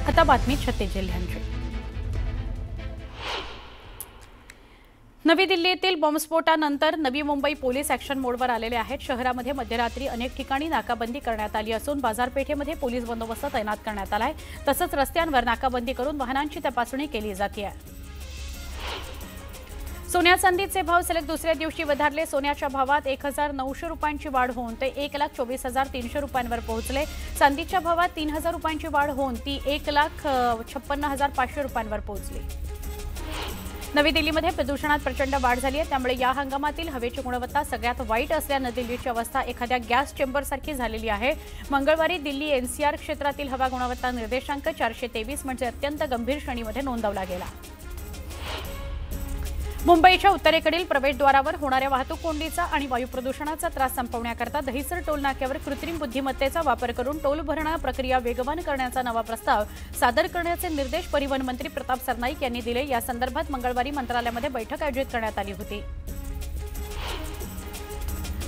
आता बातमी 36 जिल्ह्यांची। नवी दिल्लीतील बॉम्बस्फोटानंतर नवी मुंबई पोलीस ॲक्शन मोडवर आलेले आहेत। शहरामध्ये मध्यरात्री अनेक ठिकाणी नाकाबंदी करण्यात आली असून बाजारपेठेमध्ये पोलीस बंदोबस्त तैनात करण्यात आला आहे। तसंच रस्त्यांवर नाकाबंदी करून वाहनांची तपासणी केली जाते आहे। सोन्या चांदीचे भाव सलग दुसऱ्या दिवशी वधारले। सोन्याच्या भावात 1900 रुपयांची वाढ होऊन ते 1,24,300 रुपयांवर पोहोचले। चांदीच्या भावात 3,000 रुपयांची वाढ होऊन ती 1,56,500 रुपयांवर पोहोचली। नवी दिल्लीमध्ये प्रदूषणात प्रचंड वाढ झाली आहे, त्यामुळे या हंगामातील हवेची गुणवत्ता सगळ्यात वाईट असल्याने दिल्लीची अवस्था एखाद्या गॅस चेंबरसारखी झालेली आहे। मंगळवारी दिल्ली एनसीआर क्षेत्रातील हवा गुणवत्ता निर्देशांक 423 म्हणजे अत्यंत गंभीर श्रेणीमध्ये नोंदवला गेला। मुंबईच्या उत्तरेकडील प्रवेशद्वारावर होणाऱ्या वाहतूक कोंडीचा आणि वायू प्रदूषणाचा त्रास संपवण्याकरता दहिसर टोल नाक्यावर कृत्रिम बुद्धिमत्तेचा वापर करून टोल भरणा प्रक्रिया वेगवान करण्याचा नवा प्रस्ताव सादर करण्याचे निर्देश परिवहन मंत्री प्रताप सरनाईक यांनी दिले। या संदर्भात मंगळवारी मंत्रालयामध्ये बैठक आयोजित करण्यात आली होती।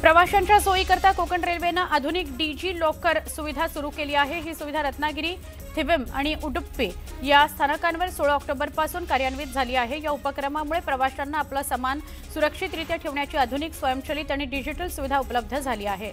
प्रवाशांच्या सोयीकरता कोकण रेल्वेने आधुनिक डीजी लॉकर सुविधा सुरू केली आहे। ही सुविधा रत्नागिरी, थिविम आणि उडुप्पी या स्थानकांवर 16 ऑक्टोबरपासून कार्यान्वित झाली आहे। या उपक्रमामुळे प्रवाशांना आपला सामान सुरक्षितरित्या ठेवण्याची आधुनिक स्वयंचलित आणि डिजिटल सुविधा उपलब्ध झाली आहे।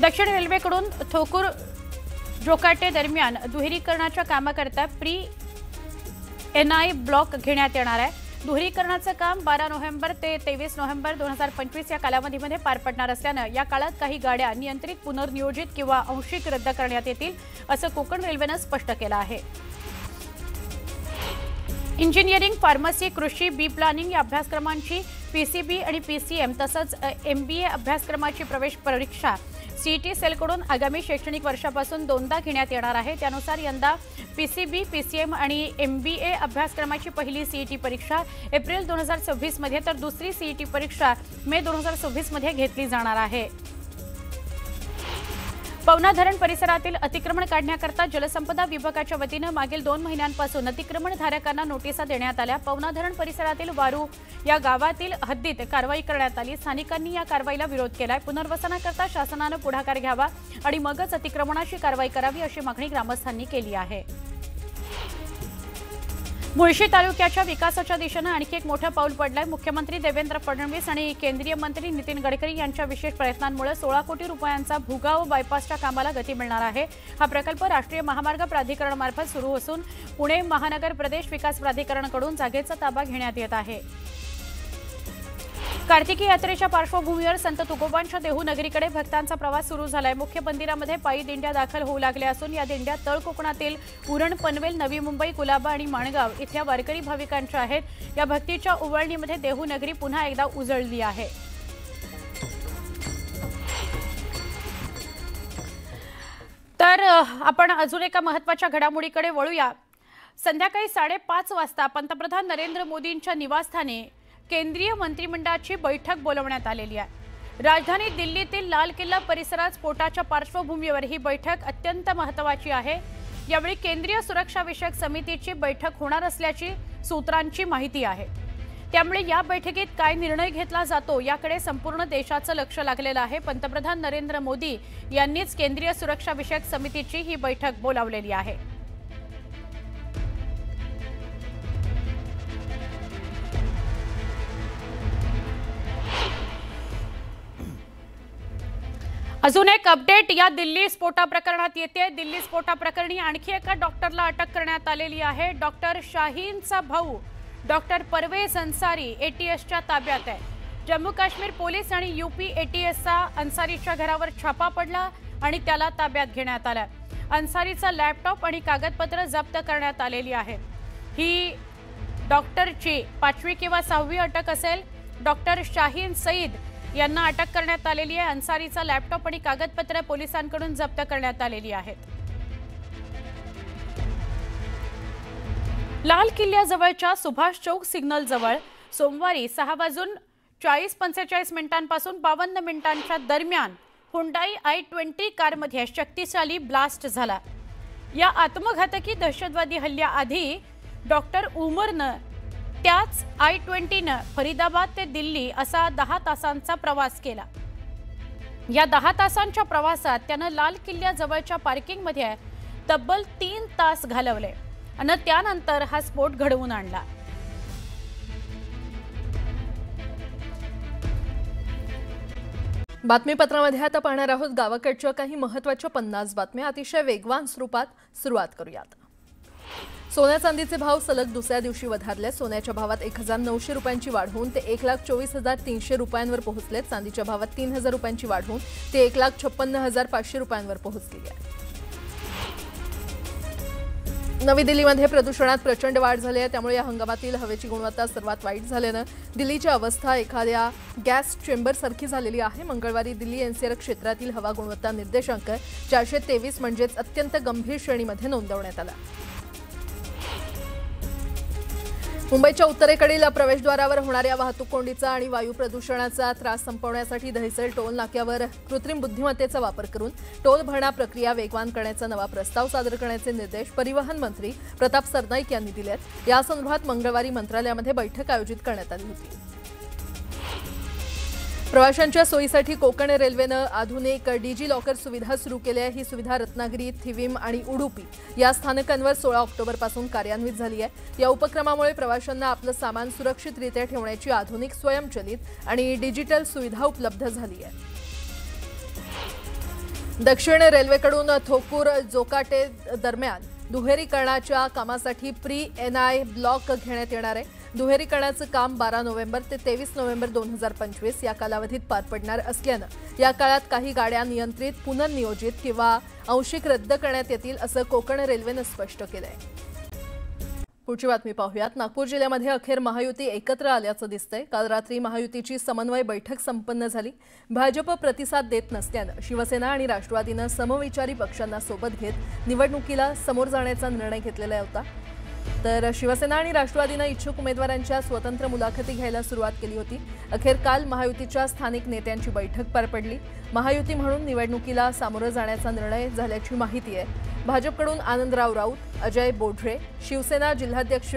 दक्षिण रेल्वेकडून थोकूर जोकाटे दरम्यान दुहेरीकरणाच्या कामाकरता प्री एनआय ब्लॉक घेण्यात येणार आहे। दुहेरीकरणाचं काम 12 नोव्हेंबर ते 23 नोव्हेंबर 2025 या कालावधीमध्ये पार पडणार असल्याने या काळात काही गाड्या नियंत्रित, पुनर्नियोजित किंवा आंशिक रद्द करण्यात येतील, असं कोकण रेल्वेने स्पष्ट केलं आहे। इंजिनिअरिंग, फार्मसी, कृषी, बी प्लॅनिंग या अभ्यासक्रमांची पीसीबी आणि पीसीएम तसंच एमबीए अभ्यासक्रमाची प्रवेश परीक्षा सीईटी सेलकडून आगामी शैक्षणिक वर्षापासून दोनदा घेण्यात येणार आहे। त्यानुसार यंदा पीसीबी, पीसीएम आणि एमबीए अभ्यासक्रमाची पहिली सीईटी परीक्षा एप्रिल 2026 मध्ये तर दुसरी सीईटी परीक्षा मे 2026 मध्ये घेतली जाणार आहे। पवना धरण परिसरातील अतिक्रमण काढण्याकरता जलसंपदा विभागाच्या वतीने मागील 2 महिन्यांपासून अतिक्रमणधारकांना नोटिसा देण्यात आल्या। पवना धरण परिसरातील वारू या गावातील हद्दीत कारवाई करण्यात आली। स्थानिकांनी या कारवाईला विरोध केलाय। पुनर्वसनाकरता शासनाने पुढाकार घ्यावा आणि मगच अतिक्रमणाची कारवाई करावी अशी मागणी ग्रामस्थांनी केली आहे। मुळशी तालुक्याच्या विकासाच्या दिशेने आणखी एक मोठं पाऊल पडलंय। मुख्यमंत्री देवेंद्र फडणवीस आणि केंद्रीय मंत्री नितीन गडकरी यांच्या विशेष प्रयत्नांमुळे 16 कोटी रुपयांचा भुगाव बायपासच्या कामाला गती मिळणार आहे। हा प्रकल्प राष्ट्रीय महामार्ग प्राधिकरणामार्फत सुरू असून पुणे महानगर प्रदेश विकास प्राधिकरणाकडून जागेचा ताबा घेण्यात येत आहे। कार्तिकी यात्रेच्या पार्श्वभूमीवर संत तुकोबांच्या देहू नगरीकडे भक्तांचा प्रवास सुरू झालाय। मुख्य मंदिरामध्ये पायी दिंड्या दाखल होऊ लागल्या असून या दिंड्या तळ कोकणातील उरण, पनवेल, नवी मुंबई, कुलाबा आणि माणगाव इथल्या वारकरी भाविकांच्या आहेत। या भक्तीच्या उवळणीमध्ये देहू नगरी पुन्हा एकदा उजळली आहे। तर आपण अजून एका महत्त्वाच्या घडामोडीकडे वळूया। संध्याकाळी 5:30 वाजता पंतप्रधान नरेंद्र मोदींच्या निवासस्थानी केंद्रीय मंत्रिमंडळाची बैठक बोलवण्यात आलेली आहे। राजधानी दिल्लीतील लाल किल्ला परिसरात स्फोटाच्या पार्श्वभूमीवर ही बैठक अत्यंत महत्त्वाची आहे। यावेळी केंद्रीय सुरक्षा विषयक समितीची बैठक होणार असल्याची सूत्रांची माहिती आहे। त्यामुळे या बैठकीत काय निर्णय घेतला जातो याकडे संपूर्ण देशाचं लक्ष लागलेलं आहे। पंतप्रधान नरेंद्र मोदी यांनीच केंद्रीय सुरक्षा विषयक समितीची ही बैठक बोलावलेली आहे। अजून एक अपडेट या दिल्ली स्फोटा प्रकरणात येते। दिल्ली स्फोटा प्रकरणी आणखी एका डॉक्टरला अटक करण्यात आलेली आहे। डॉक्टर शाहीनचा भाऊ डॉक्टर परवेज अन्सारी एटीएसच्या ताब्यात आहे। जम्मू काश्मीर पोलीस आणि यूपी एटीएसचा अन्सारीच्या घरावर छापा पडला आणि त्याला ताब्यात घेण्यात आलं। अन्सारीचा लॅपटॉप आणि कागदपत्र जप्त करण्यात आलेली आहेत। ही डॉक्टरची 5वी किंवा 6वी अटक असेल। डॉक्टर शाहीन सईद यांना अटक करण्यात आलेली आहे। अन्सारीचा लॅपटॉप आणि कागदपत्र पोलिसांकडून जप्त करण्यात आलेली आहेत। लाल किल्ल्याजवळच्या सुभाष चौक सिग्नल जवळ सोमवारी 6:40-45 पासून 52 मिनिटांच्या दरम्यान हुंडाई i20 कारमध्ये शक्तिशाली ब्लास्ट झाला। या आत्मघातकी दहशतवादी हल्ल्याआधी डॉक्टर उमरनं त्याच i20 फरीदाबाद ते दिल्ली असा 10 तासांचा प्रवास केला। या 10 तासांच्या प्रवासात त्याने लाल किल्ल्याजवळच्या पार्किंगमध्ये तब्बल 3 तास घालवले आणि त्यानंतर हा स्फोट घडवून आणला। बातमीपत्रामध्ये आता पाहणार आहोत गावाकडच्या काही महत्त्वाच्या 50 बातम्या अतिशय वेगवान स्वरूपात। सुरुवात करूयात। सोन्या चांदीचे भाव सलग दुसऱ्या दिवशी वधारले। सोन्याच्या भावात 1900 रुपयांची वाढ होऊन ते 1,24,300 रुपयांवर पोहोचले। चांदीच्या भावात 3000 रुपयांची वाढ होऊन ते 1,56,500 रुपयांवर पोहोचली आहे। नवी दिल्लीमध्ये प्रदूषणात प्रचंड वाढ झाली आहे, त्यामुळे या हंगामातील हवेची गुणवत्ता सर्वात वाईट झाल्याने दिल्लीची अवस्था एखाद्या गॅस चेंबर सारखी झालेली आहे। मंगळवारी दिल्ली एनसीआर क्षेत्रातील हवा गुणवत्ता निर्देशांक 423 म्हणजे अत्यंत गंभीर श्रेणीमध्ये नोंदवण्यात आला। मुंबईच्या उत्तरेकडील प्रवेशद्वारावर होणाऱ्या वाहतूक कोंडीचा आणि वायू प्रदूषणाचा त्रास संपवण्यासाठी दहिसर टोल नाक्यावर कृत्रिम बुद्धिमत्तेचा वापर करून टोल भरणा प्रक्रिया वेगवान करण्याचा नवा प्रस्ताव सादर करण्याचे निर्देश परिवहन मंत्री प्रताप सरनाईक यांनी दिले आहेत। या संदर्भात मंगळवारी मंत्रालयामध्ये बैठक आयोजित करण्यात आली होती। प्रवाशांच्या सोयीसाठी कोकण रेल्वेने आधुनिक डिजी लॉकर सुविधा सुरू केली आहे। ही सुविधा रत्नागिरी, थिविम आणि उडुपी या स्थानकांवर 16 ऑक्टोबरपासून कार्यान्वित झाली आहे। या उपक्रमामुळे प्रवाशांना आपलं सामान सुरक्षितरित्या ठेवण्याची आधुनिक, स्वयंचलित आणि डिजिटल सुविधा उपलब्ध झाली आहे। दक्षिण रेल्वेकडून थोकूर जोकाटे दरम्यान दुहेरीकरणाच्या कामासाठी प्री एनआय ब्लॉक घेण्यात येणार आहे। दुहेरीकरणाचं काम 12 नोव्हेंबर ते 23 नोव्हेंबर 2025 या कालावधीत पार पडणार असल्यानं या काळात काही गाड्या नियंत्रित, पुनर्नियोजित किंवा आंशिक रद्द करण्यात येतील असं कोकण रेल्वेनं स्पष्ट केलंय। पुढची बातमी पाहूयात। नागपूर जिल्ह्यामध्ये अखेर महायुती एकत्र आल्याचं दिसतंय। काल रात्री महायुतीची समन्वय बैठक संपन्न झाली। भाजप प्रतिसाद देत नसल्यानं शिवसेना आणि राष्ट्रवादीनं समविचारी पक्षांना सोबत घेत निवडणुकीला समोर जाण्याचा निर्णय घेतलेला होता। तर शिवसेना आणि राष्ट्रवादीनं इच्छुक उमेदवारांच्या स्वतंत्र मुलाखती घ्यायला सुरुवात केली होती। अखेर काल महायुतीच्या स्थानिक नेत्यांची बैठक पार पडली। महायुती म्हणून निवडणुकीला सामोरं जाण्याचा निर्णय झाल्याची माहिती आहे। भाजपकडून आनंदराव राऊत, अजय बोढरे, शिवसेना जिल्हाध्यक्ष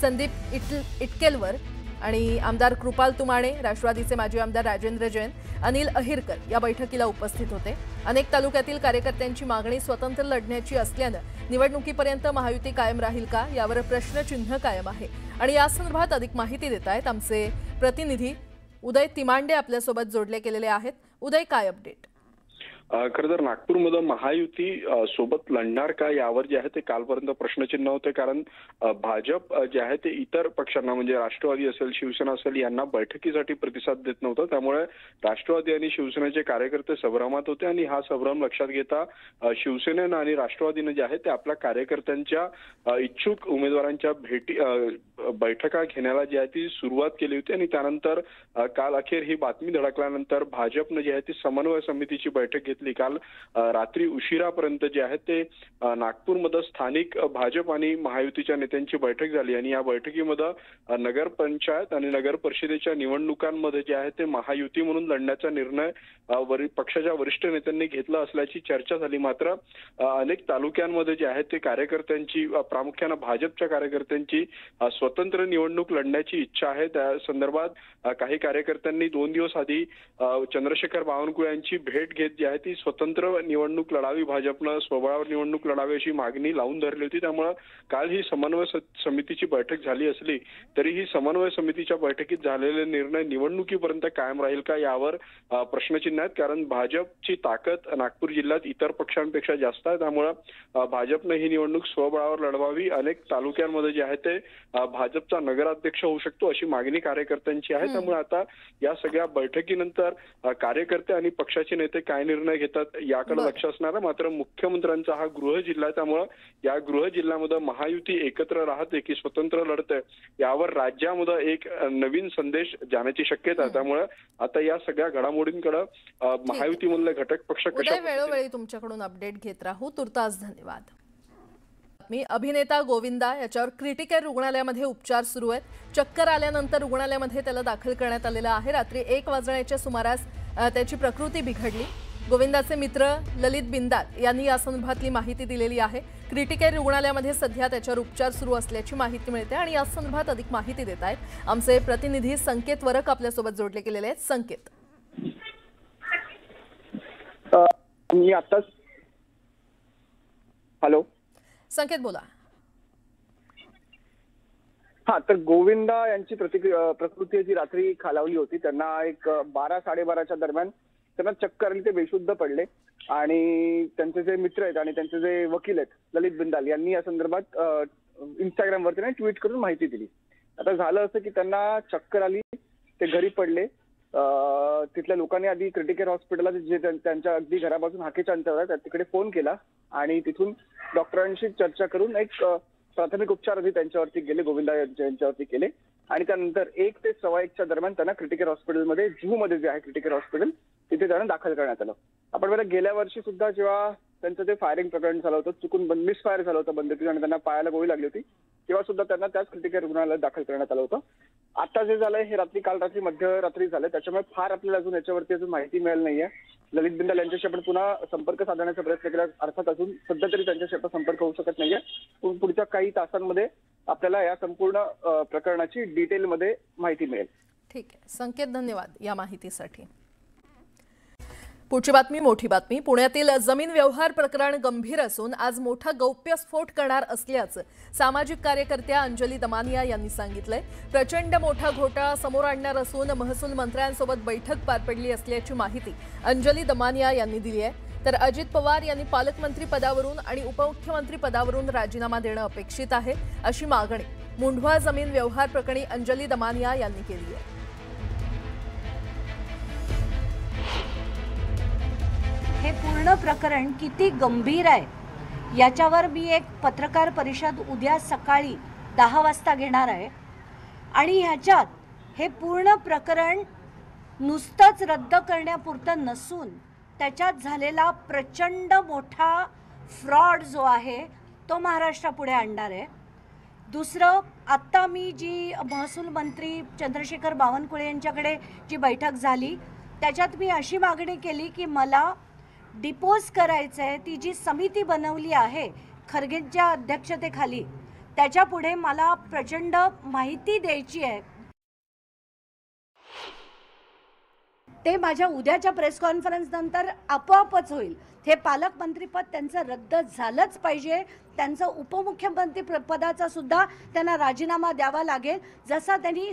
संदीप इटकेलवर आणि आमदार कृपाल तुमाणे, राष्ट्रवादीचे माजी आमदार राजेंद्र जैन, अनिल अहिरकर या बैठकीला उपस्थित होते। अनेक तालुक्यातील कार्यकर्त्यांची मागणी स्वतंत्र लढण्याची असल्यानं निवडणुकीपर्यंत महायुती कायम राहील का यावर प्रश्नचिन्ह कायम आहे। आणि या संदर्भात अधिक माहिती देत आहेत आमचे प्रतिनिधी उदय तिमांडे आपल्यासोबत जोडले गेलेले आहेत। उदय, काय अपडेट? खरं तर नागपूरमध्ये महायुती सोबत लढणार का यावर जे आहे ते कालपर्यंत प्रश्नचिन्ह होते, कारण भाजप जे आहे ते इतर पक्षांना म्हणजे राष्ट्रवादी असेल, शिवसेना असेल यांना बैठकीसाठी प्रतिसाद देत नव्हता। त्यामुळे राष्ट्रवादी आणि शिवसेनेचे कार्यकर्ते संभ्रमात होते आणि हा संभ्रम लक्षात घेता शिवसेनेनं आणि राष्ट्रवादीनं जे आहे ते आपल्या कार्यकर्त्यांच्या इच्छुक उमेदवारांच्या बैठका घेण्याला जी आहे ती सुरुवात केली होती। आणि त्यानंतर काल अखेर ही बातमी धडकल्यानंतर भाजपनं जी आहे ती समन्वय समितीची बैठक घेतली। काल रात्री उशिरापर्यंत जे आहे ते नागपूरमध्ये स्थानिक भाजप आणि महायुतीच्या नेत्यांची बैठक झाली आणि या बैठकीमध्ये नगर पंचायत आणि नगर परिषदेच्या निवडणुकांमध्ये जे आहे ते महायुती म्हणून लढण्याचा निर्णय पक्षाच्या वरिष्ठ नेत्यांनी घेतला असल्याची चर्चा झाली। मात्र अनेक तालुक्यांमध्ये जे आहे ते कार्यकर्त्यांची, प्रामुख्याने भाजपच्या कार्यकर्त्यांची स्वतंत्र निवडणूक लढण्याची इच्छा आहे। त्या संदर्भात काही कार्यकर्त्यांनी 2 दिवस आधी चंद्रशेखर बावनकुळे यांची भेट घेत जी आहे ती स्वतंत्र निवडणूक लढावी, भाजपनं स्वबळावर निवडणूक लढावी अशी मागणी लावून धरली होती। त्यामुळे काल ही समन्वय समितीची बैठक झाली असली तरी ही समन्वय समितीच्या बैठकीत झालेले निर्णय निवडणुकीपर्यंत कायम राहील का यावर प्रश्नचिन्ह आहेत, कारण भाजपची ताकद नागपूर जिल्ह्यात इतर पक्षांपेक्षा जास्त आहे। त्यामुळे भाजपने ही निवडणूक स्वबळावर लढवावी, अनेक तालुक्यांमध्ये जे आहे ते भाजपचा नगराध्यक्ष होऊ शकतो अशी मागणी कार्यकर्त्यांची आहे। त्यामुळे आता या सगळ्या बैठकीनंतर कार्यकर्ते आणि पक्षाचे नेते काय निर्णय घेतात याकडे लक्ष असणार आहे। मात्र मुख्यमंत्र्यांचा हा गृह जिल्हा आहे, त्यामुळे या गृह जिल्ह्यामध्ये महायुती एकत्र राहते की स्वतंत्र लढते यावर राज्यामध्ये एक नवीन संदेश जाण्याची शक्यता आहे। त्यामुळे आता या सगळ्या घडामोडींकडे महायुतीमधले घटक पक्ष कशा वेळोवेळी तुमच्याकडून अपडेट घेत राहू। तुर्तास धन्यवाद। अभिनेता गोविंदा याच्यावर क्रिटिकल रुग्णालयामध्ये उपचार सुरू आहेत। चक्कर आल्यानंतर रुग्णालयामध्ये त्याला दाखल करण्यात आलेलं आहे। रात्री 1 वाजण्याच्या सुमारास त्याची प्रकृती बिघडली। गोविंदाचे मित्र ललित बिंदाल यांनी या संदर्भातली माहिती दिलेली आहे। क्रिटिकल रुग्णालयामध्ये सध्या त्याच्यावर उपचार सुरू असल्याची माहिती मिळते आणि या संदर्भात अधिक माहिती देत आहेत आमचे प्रतिनिधी संकेत वरक आपल्यासोबत जोडले गेलेले आहेत। संकेत, मी आताच हॅलो, संकेत बोला. हा, तर गोविंदा यांची प्रकृती जी रात्री खालावली होती, त्यांना एक 12-12:30च्या दरम्यान त्यांना चक्कर आली, ते बेशुद्ध पडले आणि त्यांचे जे मित्र आहेत आणि त्यांचे जे वकील आहेत ललित बिंदाल यांनी या संदर्भात इंस्टाग्रामवरती ट्विट करून माहिती दिली. आता झालं असं की त्यांना चक्कर आली, ते घरी पडले. तिथल्या लोकांनी आधी क्रिटिकल हॉस्पिटलला, जे त्यांच्या अगदी घरापासून हाकेच्या अंतरावर आहे, तिकडे फोन केला आणि तिथून डॉक्टरांशी चर्चा करून एक प्राथमिक उपचार आधी त्यांच्यावरती गेले, गोविंदा यांच्यावरती केले आणि त्यानंतर 1 ते 1:15च्या दरम्यान त्यांना क्रिटिकल हॉस्पिटलमध्ये, जुहूमध्ये जे आहे क्रिटिकल हॉस्पिटल, तिथे त्यांना दाखल करण्यात आलं. आपण बघा, गेल्या वर्षी सुद्धा जेव्हा त्यांचं ते फायरिंग प्रकरण झालं होतं, चुकून मिसफायर झालं होतं बंदुकीचं आणि त्यांना पायाला गोळी लागली होती, तेव्हा सुद्धा त्यांना त्याच क्रिटिकल रुग्णालयात दाखल करण्यात आलं होतं. आता जे झालंय हे काल रात्री मध्यरात्री झालंय, त्याच्यामुळे फार आपल्याला अजून याच्यावरती माहिती मिळाली नाहीये. ललित बिंदाल यांच्याशी आपण पुन्हा संपर्क साधण्याचा प्रयत्न केला, अर्थात अजून सध्या तरी त्यांच्याशी आता संपर्क होऊ शकत नाहीये. पुढच्या काही तासांमध्ये आपल्याला या संपूर्ण प्रकरणाची डिटेलमध्ये माहिती मिळेल. ठीक आहे संकेत, धन्यवाद या माहितीसाठी. पुढची बातमी, मोठी बातमी. पुण्यातील जमीन व्यवहार प्रकरण गंभीर असून आज मोठा गौप्यस्फोट करणार असल्याचं सामाजिक कार्यकर्त्या अंजली दमानिया यांनी सांगितलंय. प्रचंड मोठा घोटाळा समोर आणणार असून महसूल मंत्र्यांसोबत बैठक पार पडली असल्याची माहिती अंजली दमानिया यांनी दिली आहे. तर अजित पवार यांनी पालकमंत्री पदावरून आणि उपमुख्यमंत्री पदावरून राजीनामा देणं अपेक्षित आहे, अशी मागणी मुंढवा जमीन व्यवहार प्रकरणी अंजली दमानिया यांनी केली आहे. हे पूर्ण प्रकरण किती गंभीर आहे याच्यावर मी एक पत्रकार परिषद उद्या सकाळी 10 वाजता घेणार आहे आणि ह्याच्यात हे पूर्ण प्रकरण नुसतंच रद्द करण्यापुरतं नसून त्याच्यात झालेला प्रचंड मोठा फ्रॉड जो आहे तो महाराष्ट्रापुढे आणणार आहे. दुसरं, आत्ता मी जी महसूल मंत्री चंद्रशेखर बावनकुळे यांच्याकडे जी बैठक झाली त्याच्यात मी अशी मागणी केली की मला डिपोज करायचं आहे. ती जी समिती बनवली आहे खरगेंच्या अध्यक्षतेखाली, त्याच्यापुढे मला प्रचंड माहिती द्यायची आहे. ते माझ्या उद्याच्या प्रेस कॉन्फरन्स नंतर आपोआपच होईल. हे पालकमंत्रीपद त्यांचं रद्द झालंच पाहिजे. त्यांचं उपमुख्यमंत्री पदाचा सुद्धा त्यांना राजीनामा द्यावा लागेल. जसा त्यांनी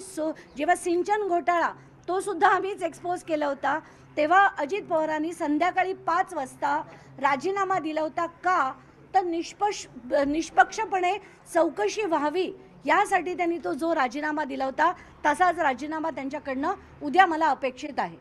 जेव्हा सिंचन घोटाळा तो सुद्धा आम्हीच एक्सपोज केला होता, तेव्हा अजित पवारांनी संध्याकाळी 5 वाजता राजीनामा दिला होता. का तर निष्पक्षपणे चौकशी व्हावी यासाठी त्यांनी तो जो राजीनामा दिला होता तसाच राजीनामा त्यांच्याकडनं उद्या मला अपेक्षित आहे.